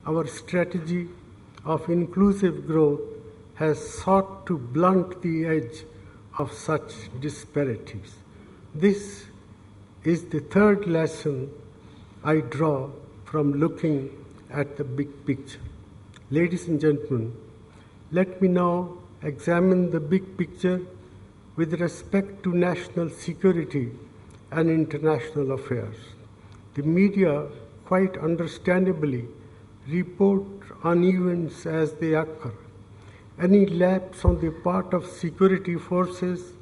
our strategy of inclusive growth has sought to blunt the edge of such disparities. This is the third lesson I draw from looking at the big picture. Ladies and gentlemen, let me now examine the big picture with respect to national security and international affairs. The media, quite understandably, report on events as they occur. Any lapse on the part of security forces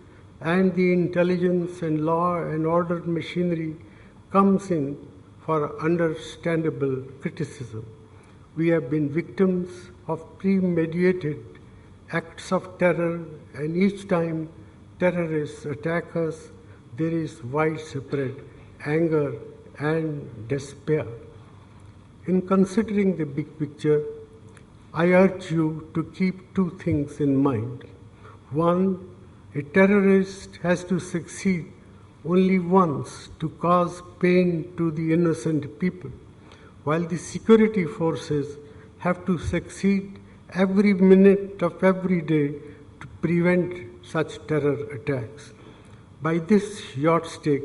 and the intelligence and law and order machinery comes in for understandable criticism. We have been victims of premeditated acts of terror, and each time terrorists attack us, there is widespread anger and despair. In considering the big picture, I urge you to keep two things in mind. One, a terrorist has to succeed only once to cause pain to the innocent people, while the security forces have to succeed every minute of every day to prevent such terror attacks. By this yardstick,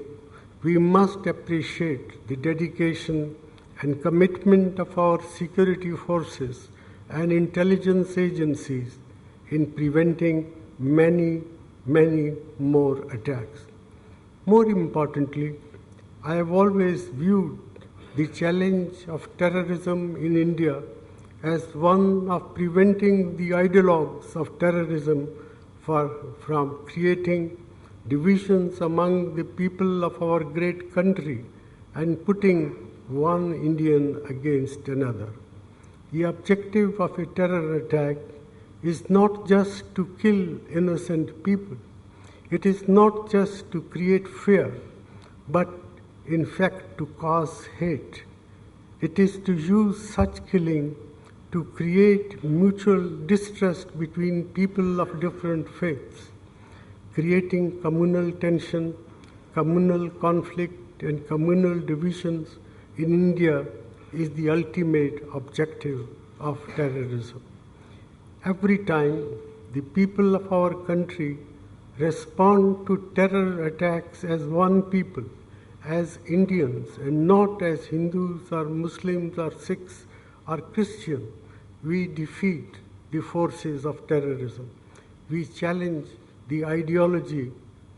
we must appreciate the dedication and commitment of our security forces and intelligence agencies in preventing many more attacks. More importantly, I have always viewed the challenge of terrorism in India as one of preventing the ideologues of terrorism from creating divisions among the people of our great country and putting one Indian against another. The objective of a terror attack is not just to kill innocent people. It is not just to create fear, but in fact to cause hate. It is to use such killing to create mutual distrust between people of different faiths, creating communal tension, communal conflict, and communal divisions in India is the ultimate objective of terrorism. Every time the people of our country respond to terror attacks as one people, as Indians, and not as Hindus or Muslims or Sikhs or Christians, we defeat the forces of terrorism. We challenge the ideology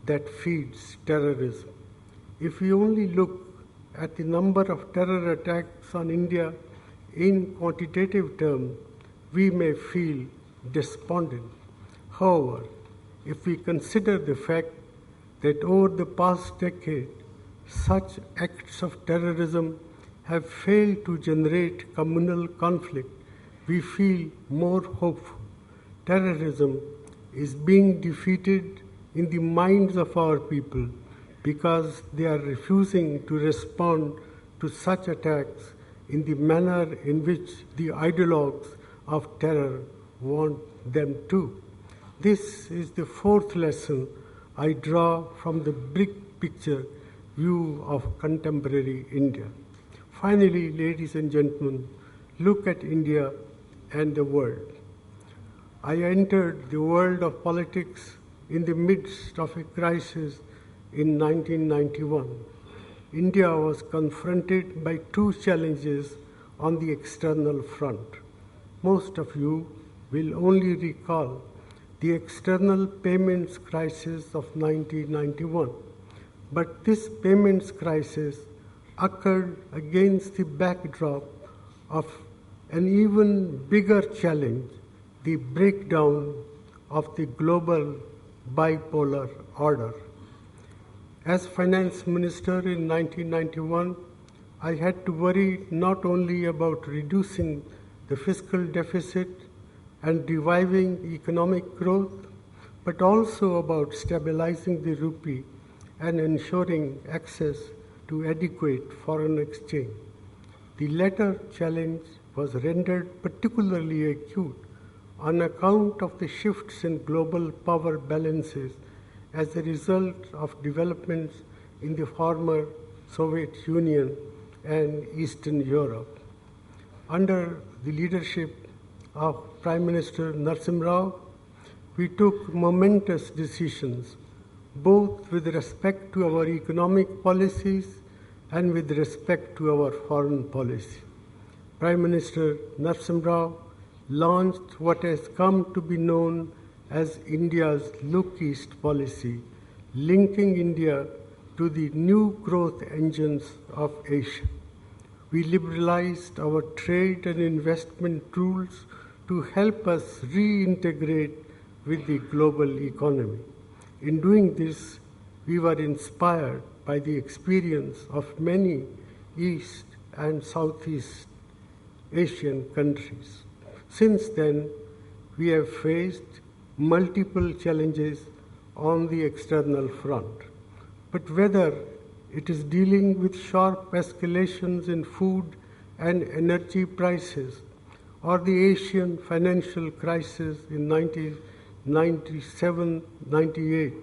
that feeds terrorism. If we only look at the number of terror attacks on India in quantitative terms, we may feel despondent. However, if we consider the fact that over the past decade, such acts of terrorism have failed to generate communal conflict, we feel more hopeful. Terrorism is being defeated in the minds of our people because they are refusing to respond to such attacks in the manner in which the ideologues of terror want them to. This is the fourth lesson I draw from the big picture view of contemporary India. Finally, ladies and gentlemen, look at India and the world. I entered the world of politics in the midst of a crisis in 1991. India was confronted by two challenges on the external front. Most of you will only recall the external payments crisis of 1991. But this payments crisis occurred against the backdrop of an even bigger challenge, the breakdown of the global bipolar order. As finance minister in 1991, I had to worry not only about reducing the fiscal deficit and reviving economic growth, but also about stabilizing the rupee and ensuring access to adequate foreign exchange. The latter challenge was rendered particularly acute on account of the shifts in global power balances as a result of developments in the former Soviet Union and Eastern Europe. Under the leadership of Prime Minister Narasimha Rao, we took momentous decisions both with respect to our economic policies and with respect to our foreign policy. Prime Minister Narasimha Rao launched what has come to be known as India's Look East policy, linking India to the new growth engines of Asia. We liberalized our trade and investment rules to help us reintegrate with the global economy. In doing this, we were inspired by the experience of many East and Southeast Asian countries. Since then, we have faced multiple challenges on the external front. But whether it is dealing with sharp escalations in food and energy prices, or the Asian financial crisis in 1997-98,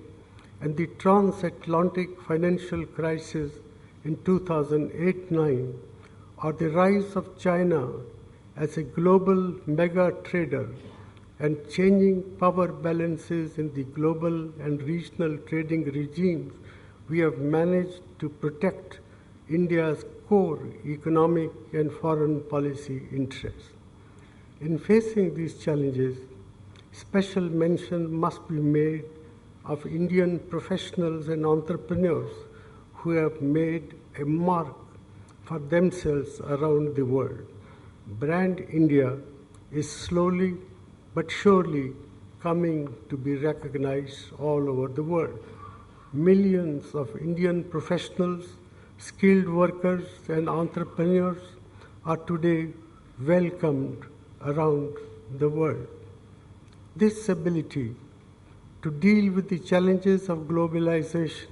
and the transatlantic financial crisis in 2008-9, or the rise of China as a global mega trader and changing power balances in the global and regional trading regimes, we have managed to protect India's core economic and foreign policy interests. In facing these challenges, special mention must be made of Indian professionals and entrepreneurs who have made a mark for themselves around the world. Brand India is slowly but surely coming to be recognized all over the world. Millions of Indian professionals, skilled workers, and entrepreneurs are today welcomed around the world. This ability to deal with the challenges of globalization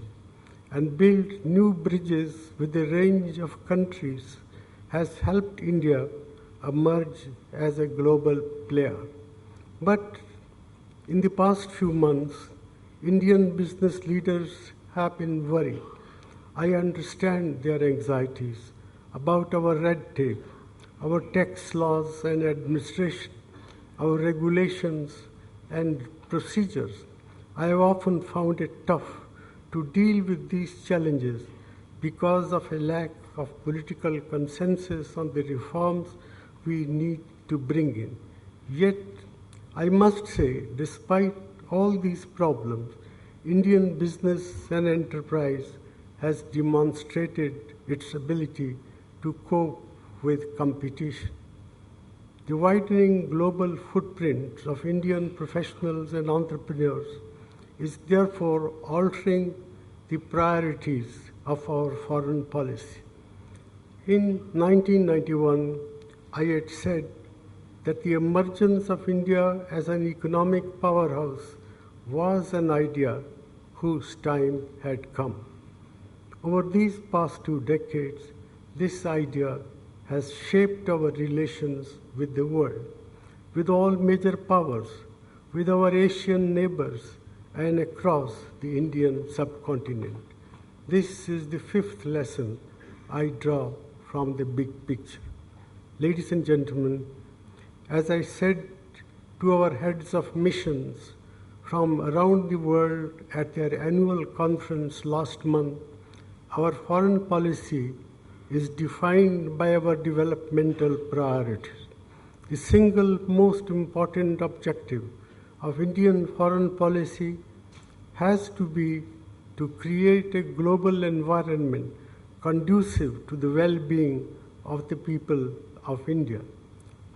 and build new bridges with a range of countries has helped India emerge as a global player. But in the past few months, Indian business leaders have been worried. I understand their anxieties about our red tape, our tax laws and administration, our regulations and procedures. I have often found it tough to deal with these challenges because of a lack of political consensus on the reforms we need to bring in. Yet, I must say, despite all these problems, Indian business and enterprise has demonstrated its ability to cope with competition. The widening global footprint of Indian professionals and entrepreneurs is therefore altering the priorities of our foreign policy. In 1991, I had said that the emergence of India as an economic powerhouse was an idea whose time had come. Over these past 2 decades, this idea has shaped our relations with the world, with all major powers, with our Asian neighbors, and across the Indian subcontinent. This is the 5th lesson I draw from the big picture. Ladies and gentlemen, as I said to our heads of missions from around the world at their annual conference last month, our foreign policy is defined by our developmental priorities. The single most important objective of Indian foreign policy has to be to create a global environment conducive to the well-being of the people of India.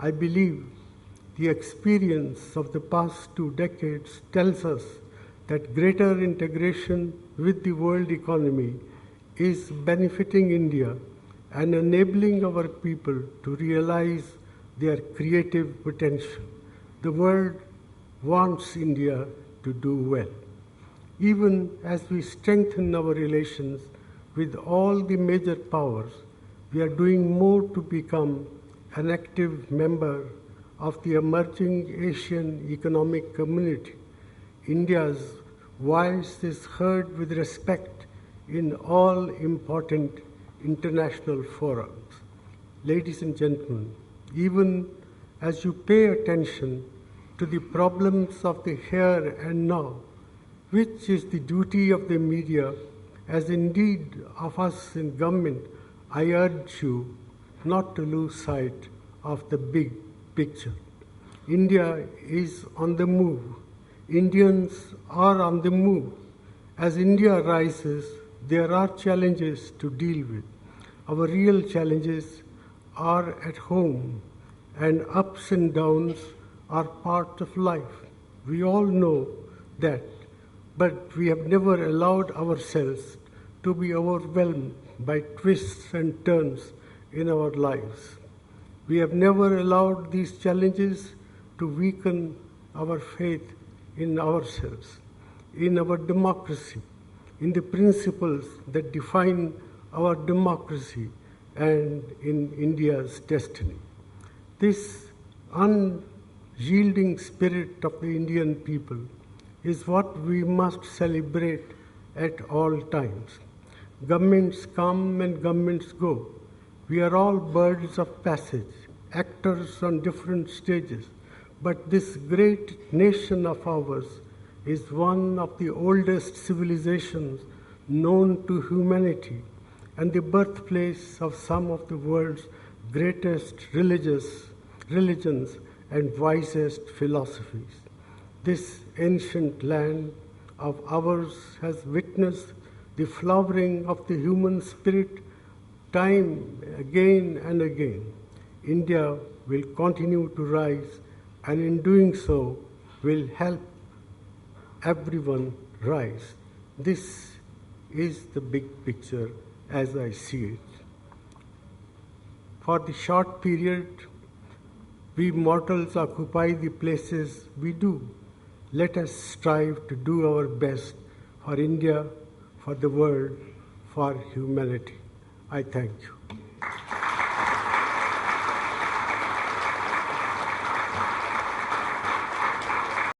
I believe the experience of the past 2 decades tells us that greater integration with the world economy is benefiting India and enabling our people to realize their creative potential. The world wants India to do well. Even as we strengthen our relations with all the major powers, we are doing more to become an active member of the emerging Asian economic community. India's voice is heard with respect in all important international forums. Ladies and gentlemen, even as you pay attention to the problems of the here and now, which is the duty of the media, as indeed of us in government, I urge you not to lose sight of the big picture. India is on the move. Indians are on the move. As India rises, there are challenges to deal with. Our real challenges are at home, and ups and downs are part of life. We all know that, but we have never allowed ourselves to be overwhelmed by twists and turns in our lives. We have never allowed these challenges to weaken our faith in ourselves, in our democracy, in the principles that define our democracy, and in India's destiny. This unyielding spirit of the Indian people is what we must celebrate at all times. Governments come and governments go. We are all birds of passage, actors on different stages. But this great nation of ours is one of the oldest civilizations known to humanity and the birthplace of some of the world's greatest religions and wisest philosophies. This ancient land of ours has witnessed the flowering of the human spirit time again and again. India will continue to rise, and in doing so will help everyone rise. This is the big picture as I see it. For the short period we mortals occupy the places we do, let us strive to do our best for India, for the world, for humanity. I thank you.